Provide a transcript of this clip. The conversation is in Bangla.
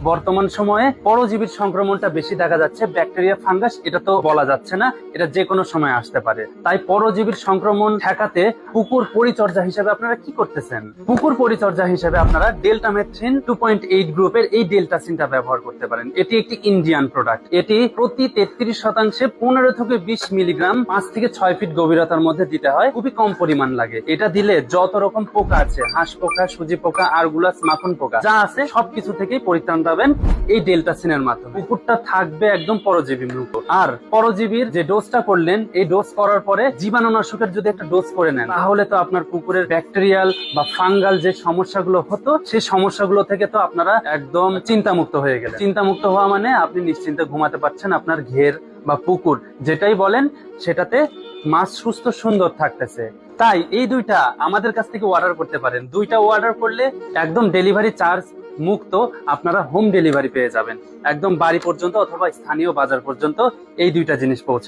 বর্তমান সময়ে পরজীবীর সংক্রমণটা বেশি দেখা যাচ্ছে। ব্যাকটেরিয়া, ফাঙ্গাস এটা তো বলা যাচ্ছে না, এটা যে কোনো সময় আসতে পারে। তাই পরজীবীর সংক্রমণ ঠেকাতে পুকুর পরিচর্যা হিসেবে আপনারা কি করতেছেন? পুকুর পরিচর্যা হিসেবে আপনারা ডেল্টামেথ্রিন 2.8 গ্রুপের এই ডেল্টাসিনটা ব্যবহার করতে পারেন। এটি একটি ইন্ডিয়ান প্রোডাক্ট। এটি প্রতি 33% 15 থেকে 20 মিলিগ্রাম 5 থেকে 6 ফিট গভীরতার মধ্যে দিতে হয়। খুবই কম পরিমাণ লাগে। এটা দিলে যত রকম পোকা আছে, হাঁস পোকা, সুজি পোকা, আরগুলাস, মাখন পোকা যা আছে সবকিছু থেকেই পরিত্রাণ পাবেন এই ডেল্টাসিনের মাধ্যমে। পুকুরটা থাকবে একদম পরজীবী মুক্ত। আর পরজীবীর যে ডোজটা করলেন, এই ডোজ করার পরে জীবাণুনাশকের যদি একটা ডোজ করে নেন, তাহলে তো আপনার পুকুরের ব্যাকটেরিয়াল বা ফাঙ্গাল যে সমস্যাগুলো হতো, সেই সমস্যাগুলো থেকে তো আপনারা একদম চিন্তামুক্ত হয়ে গেলেন। চিন্তামুক্ত হওয়া মানে আপনি নিশ্চিন্তে ঘুমাতে পারছেন। আপনার ঘের বা পুকুর যেটাই বলেন, সেটাতে মাছ সুস্থ সুন্দর থাকতেছে। তাই এই দুইটা আমাদের কাছ থেকে অর্ডার করতে পারেন। দুইটা অর্ডার করলে একদম ডেলিভারি চার্জ মুক্ত, আপনারা হোম ডেলিভারি পেয়ে যাবেন। একদম বাড়ি পর্যন্ত অথবা স্থানীয় বাজার পর্যন্ত এই দুইটা জিনিস পৌঁছে